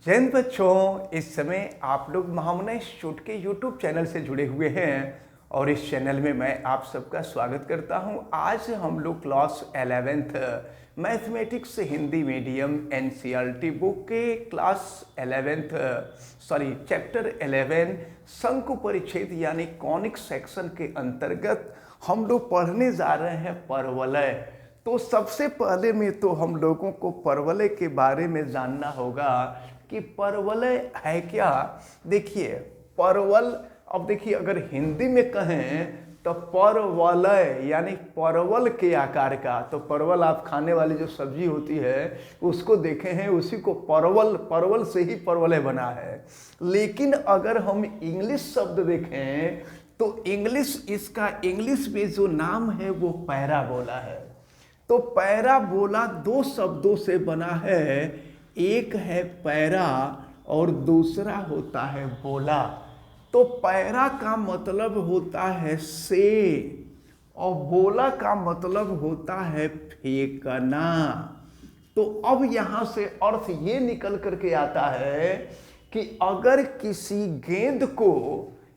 जैन बच्चों, इस समय आप लोग महामना इंस्टीट्यूट के यूट्यूब चैनल से जुड़े हुए हैं और इस चैनल में मैं आप सबका स्वागत करता हूं। आज हम लोग class 11th mathematics Hindi medium NCERT book के क्लास 11th चैप्टर 11 शंकु परिच्छेद यानी कॉनिक सेक्शन के अंतर्गत हम लोग पढ़ने जा रहे हैं परवलय। तो सबसे पहले में तो हम लोगों को परवलय के बारे में जानना होगा कि परवलय है क्या। देखिए परवल, अब देखिए अगर हिंदी में कहें तो परवलय यानी परवल के आकार का, तो परवल आप खाने वाली जो सब्जी होती है उसको देखे हैं, उसी को परवल, परवल से ही परवलय बना है। लेकिन अगर हम इंग्लिश शब्द देखें तो इसका इंग्लिश में जो नाम है वो पैराबोला है। तो पैराबोला दो शब्दों से बना है, एक है पैरा और दूसरा होता है बोला। तो पैरा का मतलब होता है से और बोला का मतलब होता है फेंकना। तो अब यहाँ से अर्थ ये निकल करके आता है कि अगर किसी गेंद को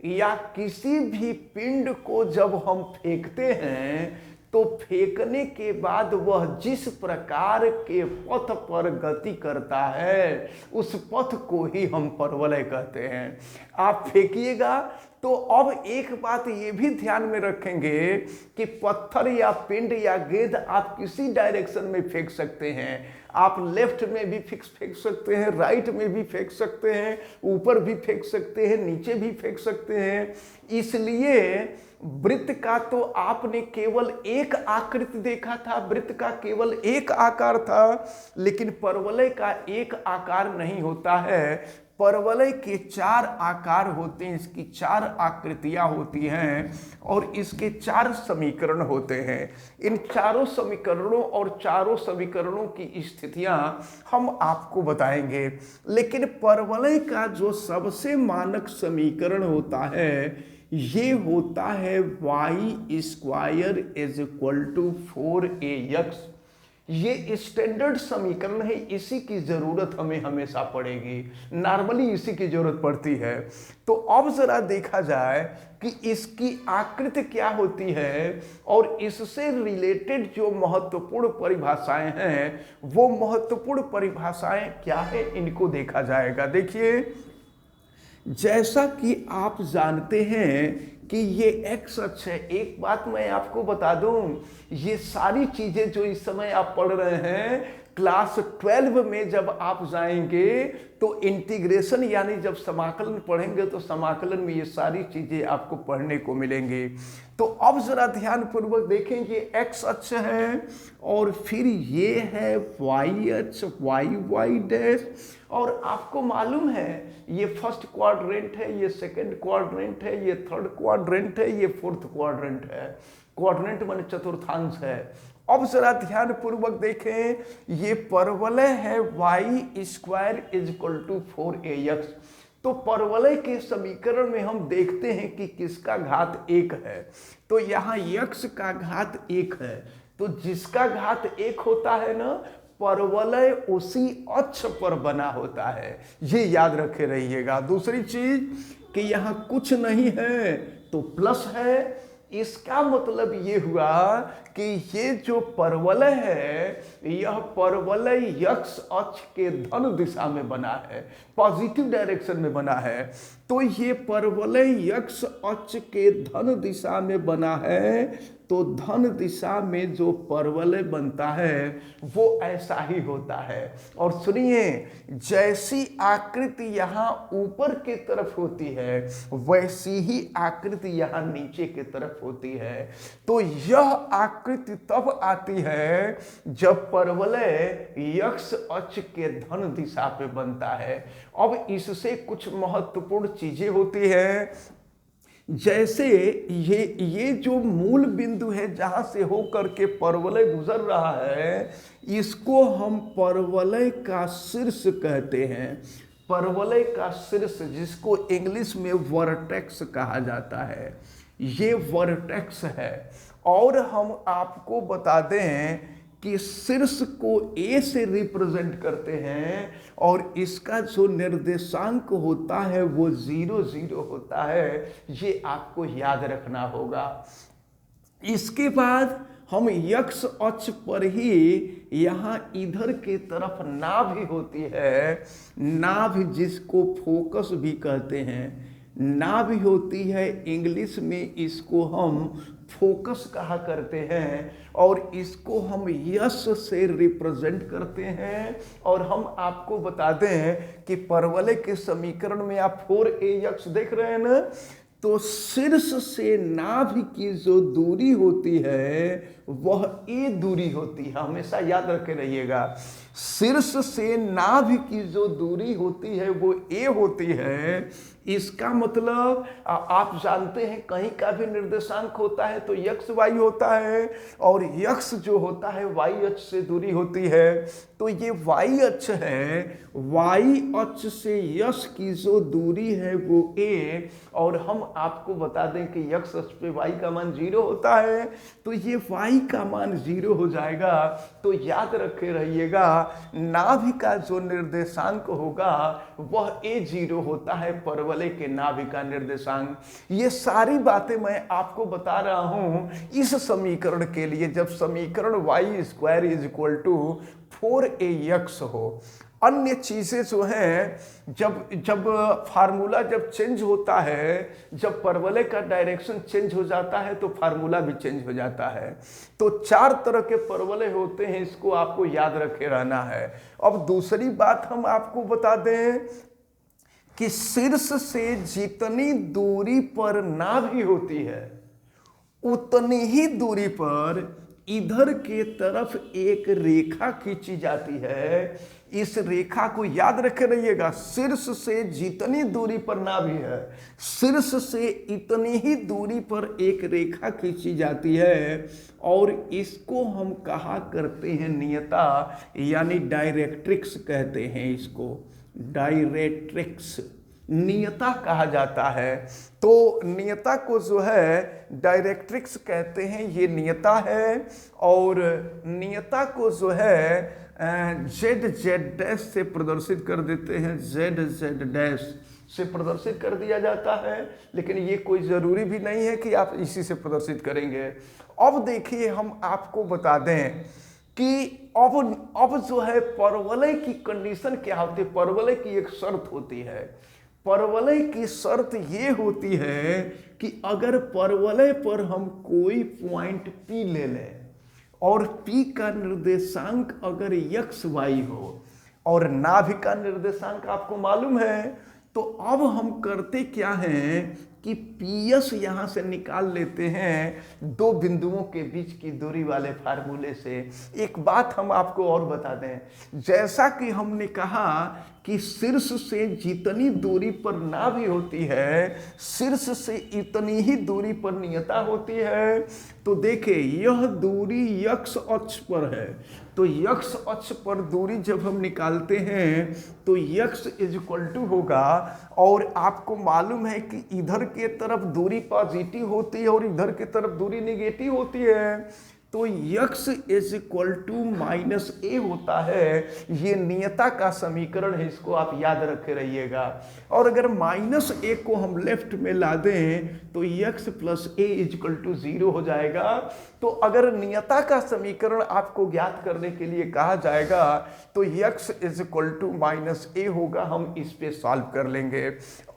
या किसी भी पिंड को जब हम फेंकते हैं तो फेंकने के बाद वह जिस प्रकार के पथ पर गति करता है उस पथ को ही हम परवलय कहते हैं। आप फेंकिएगा तो अब एक बात ये भी ध्यान में रखेंगे कि पत्थर या पिंड या गेंद आप किसी डायरेक्शन में फेंक सकते हैं। आप लेफ्ट में भी फेंक सकते हैं, राइट में भी फेंक सकते हैं, ऊपर भी फेंक सकते हैं, नीचे भी फेंक सकते हैं। इसलिए वृत्त का तो आपने केवल एक आकृति देखा था, वृत्त का केवल एक आकार था, लेकिन परवलय का एक आकार नहीं होता है। परवलय के चार आकार होते हैं, इसकी चार आकृतियां होती हैं और इसके चार समीकरण होते हैं। इन चारों समीकरणों और चारों समीकरणों की स्थितियां हम आपको बताएंगे। लेकिन परवलय का जो सबसे मानक समीकरण होता है ये होता है y square is equal to 4ax। ये स्टैंडर्ड समीकरण है, इसी की जरूरत हमें हमेशा पड़ेगी, नॉर्मली इसी की जरूरत पड़ती है। तो अब जरा देखा जाए कि इसकी आकृति क्या होती है और इससे रिलेटेड जो महत्वपूर्ण परिभाषाएं हैं वो महत्वपूर्ण परिभाषाएं क्या है, इनको देखा जाएगा। देखिए जैसा कि आप जानते हैं कि ये एक्स अक्ष है। एक बात मैं आपको बता दूं, ये सारी चीजें जो इस समय आप पढ़ रहे हैं क्लास 12 में जब आप जाएंगे तो इंटीग्रेशन यानी जब समाकलन पढ़ेंगे तो समाकलन में ये सारी चीजें आपको पढ़ने को मिलेंगी। तो अब जरा ध्यान पूर्वक देखें, ये एक्स अक्ष है और फिर ये है वाई अक्ष, वाई डैश। और आपको मालूम है ये फर्स्ट क्वाड्रेंट है, ये सेकंड क्वाड्रेंट है, ये थर्ड क्वाड्रेंट है, ये फोर्थ क्वाड्रेंट है। क्वाड्रेंट माने चतुर्थांश है। अब जरा ध्यान पूर्वक देखें, ये परवलय है y square is equal to 4ax। तो परवलय के समीकरण में हम देखते हैं कि किसका घात 1 है, तो यहाँ x का घात 1 है। तो जिसका घात 1 होता है ना, परवलय उसी अक्ष पर बना होता है, ये याद रखे रहिएगा। दूसरी चीज कि यहाँ कुछ नहीं है तो प्लस है, इसका मतलब ये हुआ कि ये जो परवलय है यह परवलय x अक्ष के धन दिशा में बना है, पॉजिटिव डायरेक्शन में बना है। तो ये परवलय x अक्ष के धन दिशा में बना है, तो धन दिशा में जो परवलय बनता है वो ऐसा ही होता है। और सुनिए, जैसी आकृति यहाँ ऊपर की तरफ होती है वैसी ही आकृति यहाँ नीचे की तरफ होती है। तो यह आकृति तब आती है जब परवलय x अक्ष के धन दिशा पे बनता है। अब इससे कुछ महत्वपूर्ण चीजें होती हैं, जैसे ये जो मूल बिंदु है जहां से होकर के परवलय गुजर रहा है, इसको हम परवलय का शीर्ष कहते हैं। परवलय का शीर्ष, जिसको इंग्लिश में वर्टेक्स कहा जाता है, ये वर्टेक्स है। और हम आपको बता दें कि शीर्ष को ए से रिप्रेजेंट करते हैं और इसका जो निर्देशांक होता है वो 0 0 होता है। ये आपको याद रखना होगा। इसके बाद हम यक्ष अक्ष पर ही यहाँ इधर के तरफ नाभि होती है, नाभि जिसको फोकस भी कहते हैं, नाभि होती है, इंग्लिश में इसको हम फोकस कहा करते हैं और इसको हम यश से रिप्रेजेंट करते हैं। और हम आपको बता दें कि परवलय के समीकरण में आप 4ax देख रहे हैं ना, तो शीर्ष से नाभि की जो दूरी होती है वह ए दूरी होती है, हमेशा याद रखे रहिएगा। शीर्ष से नाभि की जो दूरी होती है वो ए होती है। इसका मतलब आप जानते हैं कहीं का भी निर्देशांक होता है तो यक्स वाई होता है और यक्स जो होता है वाई अक्ष से दूरी होती है। तो ये वाई अक्ष है, वाई अक्ष से यक्स की जो दूरी है वो ए, और हम आपको बता दें कि यक्स अक्ष पे वाई का मान 0 होता है, तो ये वाई का मान 0 हो जाएगा। तो याद रखे रहिएगा नाभि का जो निर्देशांक होगा वह a0 होता है, परवलय के नाभि का निर्देशांक। ये सारी बातें मैं आपको बता रहा हूं इस समीकरण के लिए, जब समीकरण y² = 4ax हो। अन्य चीजें जो हैं, जब फार्मूला जब चेंज होता है, जब परवलय का डायरेक्शन चेंज हो जाता है तो फार्मूला भी चेंज हो जाता है। तो 4 तरह के परवलय होते हैं, इसको आपको याद रखे रहना है। अब दूसरी बात हम आपको बता दें कि शीर्ष से जितनी दूरी पर नाभि होती है उतनी ही दूरी पर इधर के तरफ एक रेखा खींची जाती है। इस रेखा को याद रखे रहिएगा, शीर्ष से जितनी दूरी पर नाभि है, शीर्ष से इतनी ही दूरी पर एक रेखा खींची जाती है और इसको हम कहा करते हैं नियता, यानी डायरेक्ट्रिक्स कहते हैं इसको, डायरेक्ट्रिक्स नियता कहा जाता है। तो नियता को जो है डायरेक्ट्रिक्स कहते हैं, ये नियता है। और नियता को जो है z से प्रदर्शित कर देते हैं, z से प्रदर्शित कर दिया जाता है, लेकिन ये कोई ज़रूरी भी नहीं है कि आप इसी से प्रदर्शित करेंगे। अब देखिए हम आपको बता दें कि अब जो है परवलय की कंडीशन क्या होती है। परवलय की एक शर्त होती है, परवलय की शर्त ये होती है कि अगर परवलय पर हम कोई पॉइंट P ले लें और P का निर्देशांक अगर x y हो और नाभि का निर्देशांक आपको मालूम है, तो अब हम करते क्या हैं कि PS यहाँ से निकाल लेते हैं 2 बिंदुओं के बीच की दूरी वाले फार्मूले से। एक बात हम आपको और बता दें, जैसा कि हमने कहा कि शीर्ष से जितनी दूरी पर नाभि होती है, शीर्ष से इतनी ही दूरी पर नियता होती है। तो देखिए यह दूरी यक्ष अक्ष पर है, तो यक्ष अक्ष पर दूरी जब हम निकालते हैं तो यक्ष = होगा, और आपको मालूम है कि इधर के तरफ दूरी पॉजिटिव होती है और इधर की तरफ दूरी नेगेटिव होती है, तो यक्ष -a होता है। ये नियता का समीकरण है, इसको आप याद रखे रहिएगा। और अगर -a को हम लेफ्ट में ला दें तो यक्ष +a = 0 हो जाएगा। तो अगर नियता का समीकरण आपको ज्ञात करने के लिए कहा जाएगा तो यक्ष =-a होगा, हम इस पे सॉल्व कर लेंगे।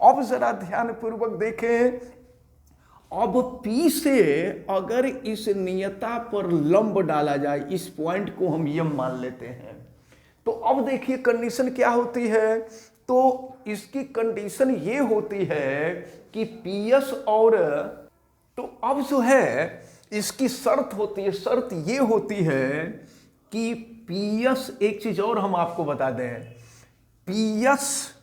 अब जरा ध्यानपूर्वक देखें, अब P से अगर इस नियता पर लंब डाला जाए, इस पॉइंट को हम यम मान लेते हैं, तो अब देखिए कंडीशन क्या होती है। तो इसकी कंडीशन ये होती है कि PS और, तो अब जो है इसकी शर्त होती है, शर्त ये होती है कि PS, एक चीज और हम आपको बता दें, PS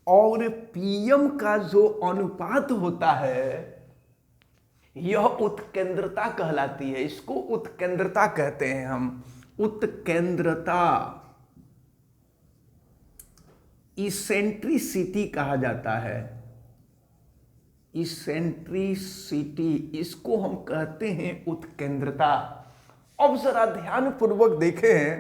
और PM का जो अनुपात होता है यह उत्केंद्रता कहलाती है। इसको उत्केंद्रता कहते हैं हम, उत्केंद्रता, इसेंट्रिसिटी कहा जाता है, इसेंट्रिसिटी, इसको हम कहते हैं उत्केंद्रता। अब जरा ध्यान पूर्वक देखें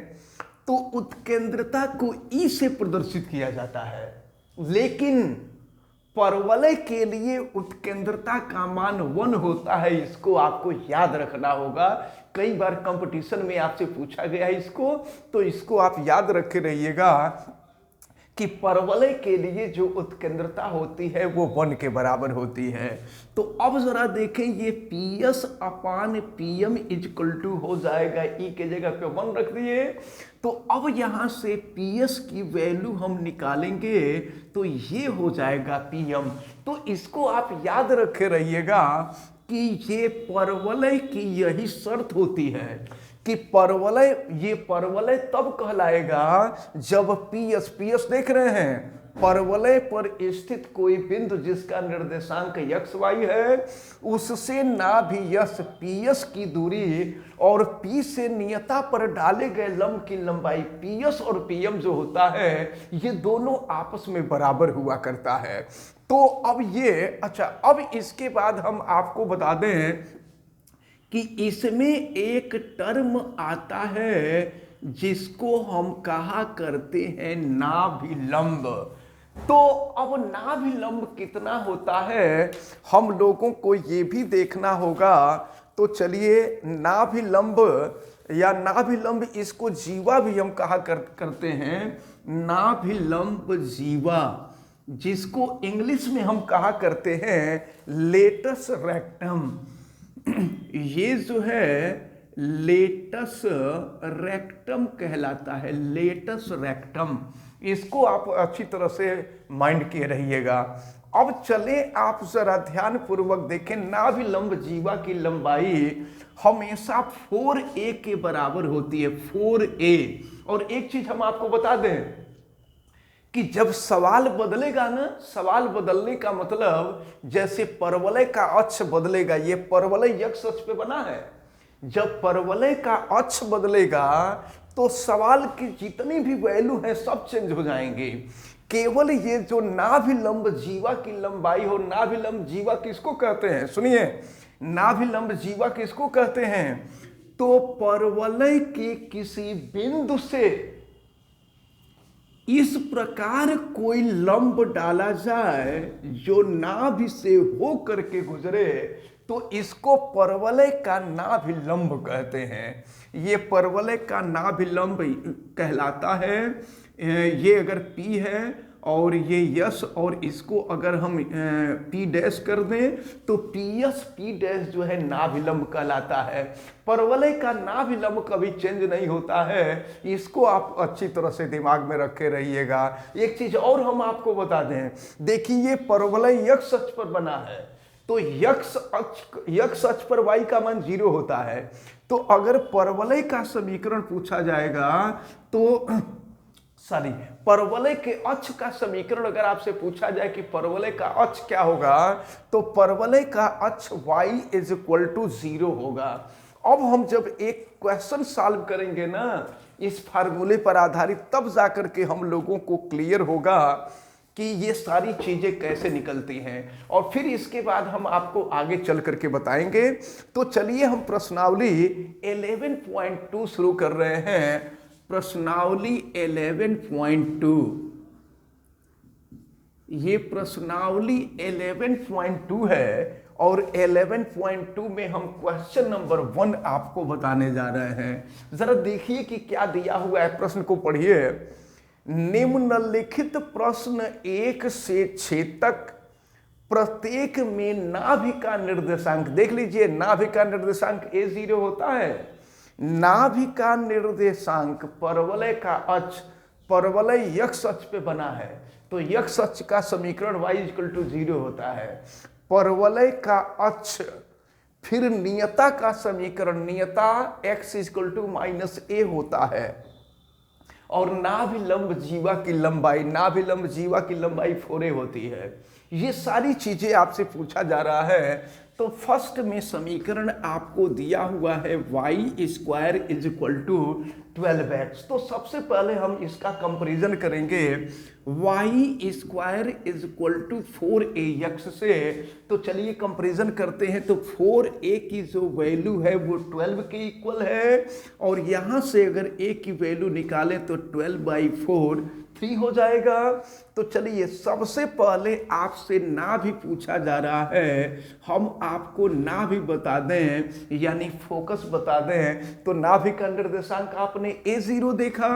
तो उत्केंद्रता को ई से प्रदर्शित किया जाता है, लेकिन परवलय के लिए उत्केंद्रता का मान 1 होता है। इसको आपको याद रखना होगा, कई बार कंपटीशन में आपसे पूछा गया है इसको, तो इसको आप याद रखे रहिएगा कि परवलय के लिए जो उत्केंद्रता होती है वो 1 के बराबर होती है। तो अब जरा देखें, ये PS upon PM equal to हो जाएगा, ई के जगह पे 1 रख दिए। तो अब यहां से PS की वैल्यू हम निकालेंगे तो ये हो जाएगा PM। तो इसको आप याद रखे रहिएगा कि ये परवलय की यही शर्त होती है कि परवलय, ये परवलय तब कहलाएगा जब PS देख रहे हैं, परवलय पर स्थित कोई बिंदु जिसका निर्देशांक XY है, उससे नाभियस PS की दूरी और P से नियता पर डाले गए लंब की लंबाई PS और PM जो होता है, ये दोनों आपस में बराबर हुआ करता है। तो अब ये, अच्छा, अब इसके बाद हम आपको बता दें कि इसमें एक टर्म आता है जिसको हम कहा करते हैं नाभिलंब। तो अब नाभिलंब कितना होता है हम लोगों को ये भी देखना होगा। तो चलिए, नाभिलंब या नाभिलंब, इसको जीवा भी हम कहा करते हैं, नाभिलंब जीवा, जिसको इंग्लिश में हम कहा करते हैं लेटस रेक्टम। ये जो है लेटस रेक्टम कहलाता है, लेटस रेक्टम। इसको आप अच्छी तरह से माइंड किए रहिएगा। अब चले आप जरा ध्यान पूर्वक देखें, नाभिलंब जीवा की लंबाई हमेशा 4a के बराबर होती है, 4a। और एक चीज हम आपको बता दें कि जब सवाल बदलेगा ना, सवाल बदलने का मतलब जैसे परवलय का अक्ष बदलेगा, ये परवलय x अक्ष पे बना है, जब परवलय का अक्ष बदलेगा तो सवाल की जितनी भी वैल्यू है सब चेंज हो जाएंगे। केवल ये जो नाभिलंब जीवा की लंबाई हो, नाभिलंब जीवा किसको कहते हैं, सुनिए, नाभिलंब जीवा किसको कहते हैं, तो परवलय के किसी बिंदु से इस प्रकार कोई लंब डाला जाए जो नाभि से हो करके गुजरे, तो इसको परवलय का नाभिलंब कहते हैं। ये परवलय का नाभिलंब कहलाता है। ये अगर P है और ये यस, और इसको अगर हम P डैश कर दें तो PS P डैश जो है नाभिलंब कहलाता है। परवलय का नाभिलंब कभी चेंज नहीं होता है, इसको आप अच्छी तरह से दिमाग में रखे रहिएगा। एक चीज और हम आपको बता दें, देखिए ये परवलय x अक्ष पर बना है, तो x अक्ष पर y का मान 0 होता है। तो अगर परवलय का समीकरण पूछा जाएगा तो परवलय के अक्ष का समीकरण अगर आपसे पूछा जाए कि परवलय का अक्ष क्या होगा, तो परवलय का अक्ष y इज इक्वल टू 0 होगा। अब हम जब एक क्वेश्चन सॉल्व करेंगे ना इस फार्मूले पर आधारित, तब जाकर के हम लोगों को क्लियर होगा कि ये सारी चीजें कैसे निकलती हैं, और फिर इसके बाद हम आपको आगे चल करके बताएंगे। तो चलिए हम प्रश्नावली 11.2 शुरू कर रहे हैं। प्रश्नावली 11.2, ये प्रश्नावली 11.2 है और 11.2 में हम क्वेश्चन नंबर 1 आपको बताने जा रहे हैं। जरा देखिए कि क्या दिया हुआ है, प्रश्न को पढ़िए। निम्नलिखित प्रश्न 1 से 6 तक प्रत्येक में नाभि का निर्देशांक, देख लीजिए नाभि का निर्देशांक A0 होता है। नाभि का निर्देशांक परवलय का अक्ष, परवलय x अक्ष पे बना है, तो x अक्ष का समीकरण y इक्वल टू 0 होता है। परवलय का अक्ष, फिर नियता का समीकरण, नियता x इक्वल टू -a होता है, और नाभिलंब जीवा की लंबाई, नाभिलंब जीवा की लंबाई 4a होती है। ये सारी चीजें आपसे पूछा जा रहा है। तो फर्स्ट में समीकरण आपको दिया हुआ है y square is equal to 12x। तो सबसे पहले हम इसका कंपैरिजन करेंगे y square is equal to 4ax से। तो चलिए कंपैरिजन करते हैं। तो 4a की जो वैल्यू है वो 12 के इक्वल है, और यहाँ से अगर a की वैल्यू निकालें तो 12/4 3 हो जाएगा। तो चलिए सबसे पहले आपसे ना भी पूछा जा रहा है, हम आपको ना भी बता दें यानी फोकस बता दें। तो नाभि का निर्देशांक आपने a0 देखा,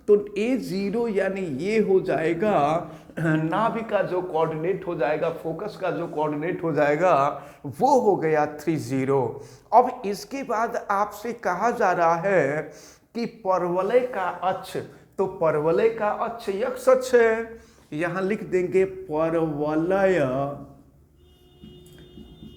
तो a0 यानी ये हो जाएगा नाभि का जो कोऑर्डिनेट हो जाएगा, फोकस का जो कोऑर्डिनेट हो जाएगा वो हो गया 30। अब इसके बाद आपसे कहा जा रहा है कि परवलय का अक्ष, तो परवलय का अक्ष x अक्ष है, यहां लिख देंगे परवलय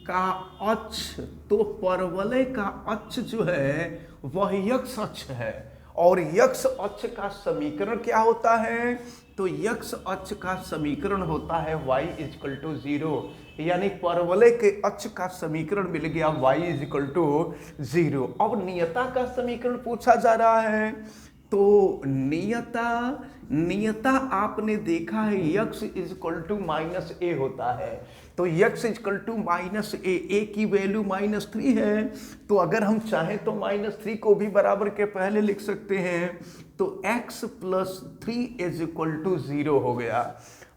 का अक्ष। तो परवलय का अक्ष जो है वह x अक्ष है, और x अक्ष का समीकरण क्या होता है? तो x अक्ष का समीकरण होता है y इक्वल टू 0, यानी परवलय के अक्ष का समीकरण मिल गया y इक्वल टू 0। अब नियता का समीकरण पूछा जा रहा है, तो नियता आपने देखा है x इक्वल टू -a होता है। तो x इक्वल टू -a की वैल्यू -3 है। तो अगर हम चाहें तो -3 को भी बराबर के पहले लिख सकते हैं। तो x + 3 इज इक्वल टू 0 हो गया।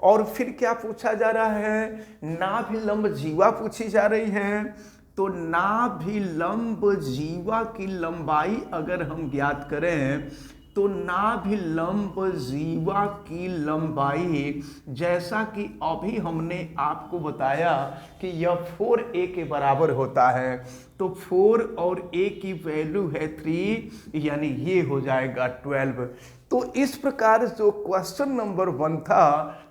और फिर क्या पूछा जा रहा है? नाभिलंब जीवा पूछी जा रही है। तो नाभिलंब जीवा की लंबाई अगर हम ज्ञात करें, तो नाभिलंब जीवा की लंबाई जैसा कि अभी हमने आपको बताया कि यह 4a के बराबर होता है। तो 4 और a की वैल्यू है 3, यानी ये हो जाएगा 12। तो इस प्रकार जो क्वेश्चन नंबर 1 था,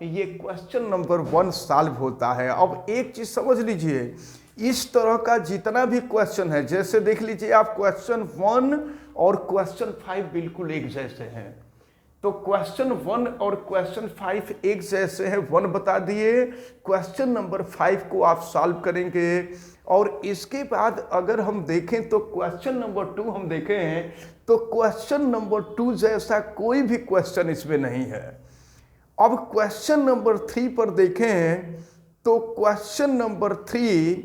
ये क्वेश्चन नंबर 1 सॉल्व होता है। अब एक चीज समझ लीजिए, इस तरह का जितना भी क्वेश्चन है, जैसे देख लीजिए आप क्वेश्चन 1 और क्वेश्चन 5 बिल्कुल एक जैसे हैं। तो क्वेश्चन 1 और क्वेश्चन 5 एक जैसे हैं, 1 बता दिए, क्वेश्चन नंबर 5 को आप सॉल्व करेंगे। और इसके बाद अगर हम देखें तो क्वेश्चन नंबर 2 हम देखें, तो क्वेश्चन नंबर 2 जैसा कोई भी क्वेश्चन इसमें नहीं है। अब क्वेश्चन नंबर 3 पर देखें, तो क्वेश्चन नंबर 3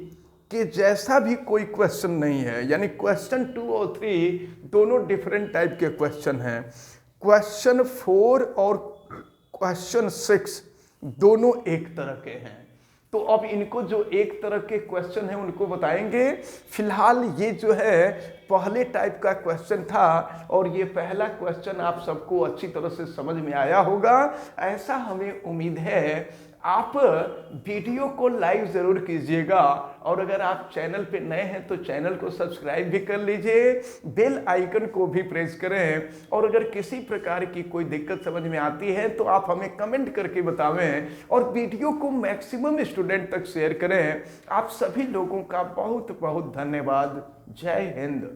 के जैसा भी कोई क्वेश्चन नहीं है, यानी क्वेश्चन 2 और 3 दोनों डिफरेंट टाइप के क्वेश्चन हैं। क्वेश्चन 4 और क्वेश्चन 6 दोनों एक तरह के हैं। तो अब इनको जो एक तरह के क्वेश्चन है उनको बताएंगे। फिलहाल ये जो है पहले टाइप का क्वेश्चन था, और ये पहला क्वेश्चन आप सबको अच्छी तरह से समझ में आया होगा, ऐसा हमें उम्मीद है। आप वीडियो को लाइक ज़रूर कीजिएगा, और अगर आप चैनल पे नए हैं तो चैनल को सब्सक्राइब भी कर लीजिए, बेल आइकन को भी प्रेस करें। और अगर किसी प्रकार की कोई दिक्कत समझ में आती है तो आप हमें कमेंट करके बतावें, और वीडियो को मैक्सिमम स्टूडेंट तक शेयर करें। आप सभी लोगों का बहुत बहुत धन्यवाद। जय हिंद।